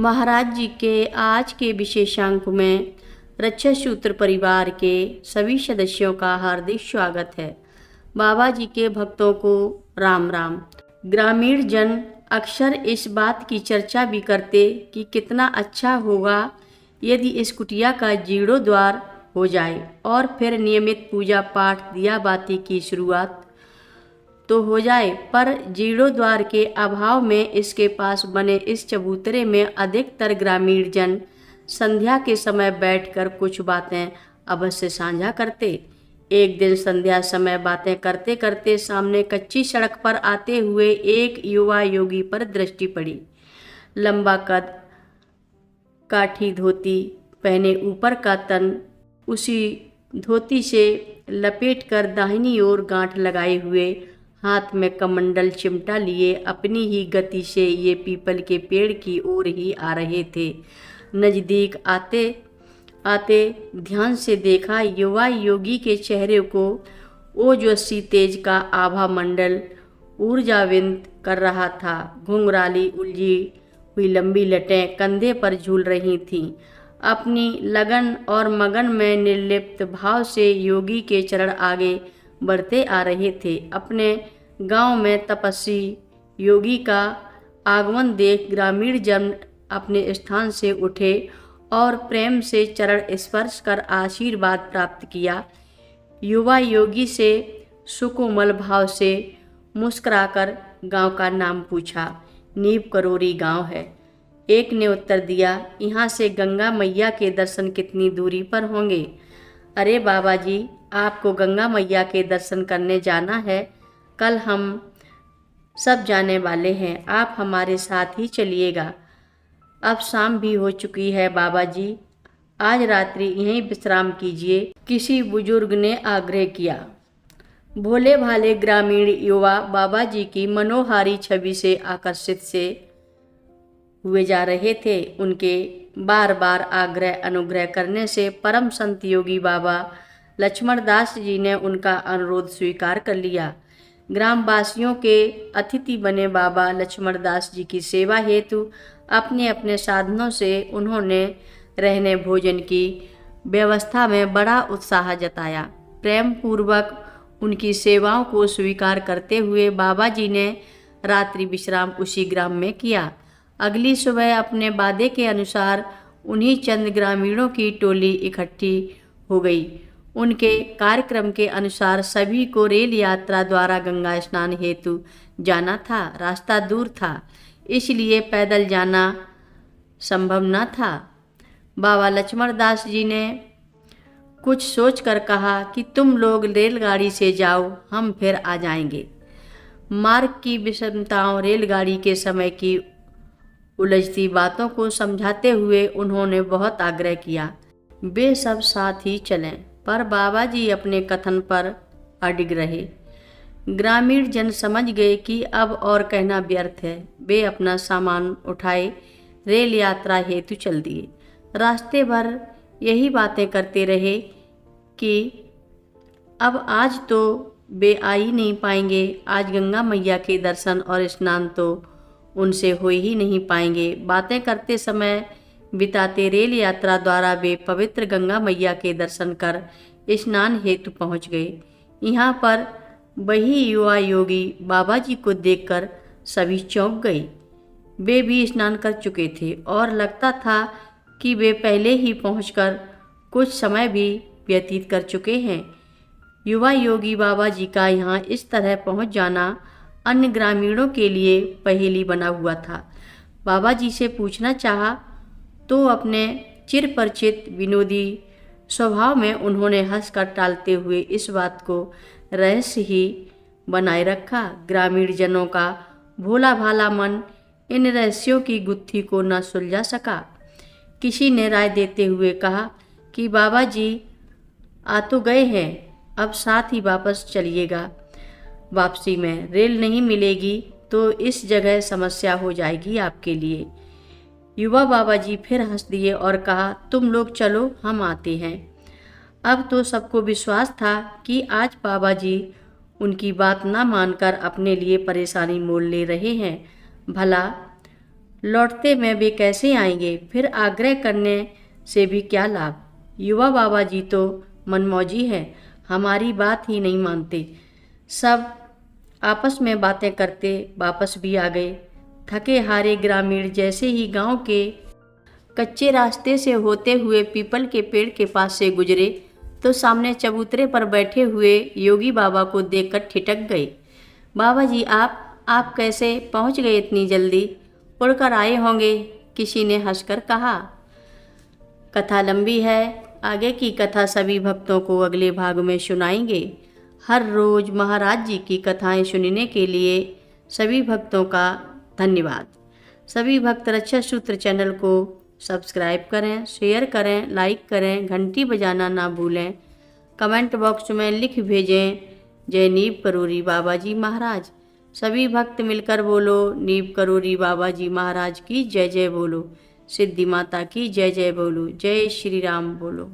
महाराज जी के आज के विशेषांक में रक्षा सूत्र परिवार के सभी सदस्यों का हार्दिक स्वागत है। बाबा जी के भक्तों को राम राम। ग्रामीण जन अक्सर इस बात की चर्चा भी करते कि कितना अच्छा होगा यदि इस कुटिया का जीर्णोद्धार हो जाए और फिर नियमित पूजा पाठ दिया बाती की शुरुआत तो हो जाए, पर जीर्णोद्धार के अभाव में इसके पास बने इस चबूतरे में अधिकतर ग्रामीण जन संध्या के समय बैठकर कुछ बातें अवश्य साझा करते। एक दिन संध्या समय बातें करते करते सामने कच्ची सड़क पर आते हुए एक युवा योगी पर दृष्टि पड़ी। लंबा कद, काठी धोती पहने, ऊपर का तन उसी धोती से लपेटकर दाहिनी ओर गांठ लगाए हुए, हाथ में कमंडल चिमटा लिए अपनी ही गति से ये पीपल के पेड़ की ओर ही आ रहे थे। नजदीक आते आते ध्यान से देखा, युवा योगी के चेहरे को ओजस्वी तेज का आभा मंडल ऊर्जावित कर रहा था। घुंघराली उलझी हुई लंबी लटें कंधे पर झूल रही थीं। अपनी लगन और मगन में निर्लिप्त भाव से योगी के चरण आगे बढ़ते आ रहे थे। अपने गांव में तपस्वी योगी का आगमन देख ग्रामीण जन अपने स्थान से उठे और प्रेम से चरण स्पर्श कर आशीर्वाद प्राप्त किया। युवा योगी से सुकोमल भाव से मुस्कुराकर गांव का नाम पूछा। नीव करोरी गांव है। एक ने उत्तर दिया, यहाँ से गंगा मैया के दर्शन कितनी दूरी पर होंगे? अरे बाबा जी, आपको गंगा मैया के दर्शन करने जाना है। कल हम सब जाने वाले हैं, आप हमारे साथ ही चलिएगा। अब शाम भी हो चुकी है बाबा जी, आज रात्रि यहीं विश्राम कीजिए, किसी बुजुर्ग ने आग्रह किया। भोले भाले ग्रामीण युवा बाबा जी की मनोहारी छवि से आकर्षित से हुए जा रहे थे। उनके बार बार आग्रह अनुग्रह करने से परम संत योगी बाबा लक्ष्मण दास जी ने उनका अनुरोध स्वीकार कर लिया। ग्रामवासियों के अतिथि बने बाबा लक्ष्मण दास जी की सेवा हेतु अपने अपने साधनों से उन्होंने रहने भोजन की व्यवस्था में बड़ा उत्साह जताया। प्रेम पूर्वक उनकी सेवाओं को स्वीकार करते हुए बाबा जी ने रात्रि विश्राम उसी ग्राम में किया। अगली सुबह अपने वादे के अनुसार उन्हीं चंद ग्रामीणों की टोली इकट्ठी हो गई। उनके कार्यक्रम के अनुसार सभी को रेल यात्रा द्वारा गंगा स्नान हेतु जाना था। रास्ता दूर था, इसलिए पैदल जाना संभव न था। बाबा लक्ष्मण दास जी ने कुछ सोचकर कहा कि तुम लोग रेलगाड़ी से जाओ, हम फिर आ जाएंगे। मार्ग की विषमताओं, रेलगाड़ी के समय की उलझती बातों को समझाते हुए उन्होंने बहुत आग्रह किया वे सब साथ ही चलें, पर बाबा जी अपने कथन पर अडिग रहे। ग्रामीण जन समझ गए कि अब और कहना व्यर्थ है। वे अपना सामान उठाए रेल यात्रा हेतु चल दिए। रास्ते भर यही बातें करते रहे कि अब आज तो वे आ ही नहीं पाएंगे, आज गंगा मैया के दर्शन और स्नान तो उनसे हो ही नहीं पाएंगे। बातें करते समय बिताते रेल यात्रा द्वारा वे पवित्र गंगा मैया के दर्शन कर स्नान हेतु पहुंच गए। यहाँ पर वही युवा योगी बाबा जी को देखकर सभी चौंक गए। वे भी स्नान कर चुके थे और लगता था कि वे पहले ही पहुंचकर कुछ समय भी व्यतीत कर चुके हैं। युवा योगी बाबा जी का यहाँ इस तरह पहुंच जाना अन्य ग्रामीणों के लिए पहेली बना हुआ था। बाबा जी से पूछना चाहा तो अपने चिरपरिचित विनोदी स्वभाव में उन्होंने हंसकर टालते हुए इस बात को रहस्य ही बनाए रखा। ग्रामीण जनों का भोला भाला मन इन रहस्यों की गुत्थी को न सुलझा सका। किसी ने राय देते हुए कहा कि बाबा जी आ तो गए हैं, अब साथ ही वापस चलिएगा। वापसी में रेल नहीं मिलेगी तो इस जगह समस्या हो जाएगी आपके लिए। युवा बाबा जी फिर हंस दिए और कहा, तुम लोग चलो, हम आते हैं। अब तो सबको विश्वास था कि आज बाबा जी उनकी बात न मानकर अपने लिए परेशानी मोल ले रहे हैं। भला लौटते में वे कैसे आएंगे, फिर आग्रह करने से भी क्या लाभ। युवा बाबा जी तो मनमौजी है, हमारी बात ही नहीं मानते। सब आपस में बातें करते वापस भी आ गए। थके हारे ग्रामीण जैसे ही गांव के कच्चे रास्ते से होते हुए पीपल के पेड़ के पास से गुजरे तो सामने चबूतरे पर बैठे हुए योगी बाबा को देखकर ठिठक गए। बाबा जी आप कैसे पहुंच गए इतनी जल्दी? उड़कर आए होंगे, किसी ने हंसकर कहा। कथा लंबी है, आगे की कथा सभी भक्तों को अगले भाग में सुनाएंगे। हर रोज महाराज जी की कथाएं सुनने के लिए सभी भक्तों का धन्यवाद। सभी भक्त रक्षा सूत्र चैनल को सब्सक्राइब करें, शेयर करें, लाइक करें, घंटी बजाना ना भूलें। कमेंट बॉक्स में लिख भेजें, जय नीव करोरी बाबा जी महाराज। सभी भक्त मिलकर बोलो, नीव करोरी बाबा जी महाराज की जय जय बोलो। सिद्धि माता की जय जय बोलो। जय श्री राम बोलो।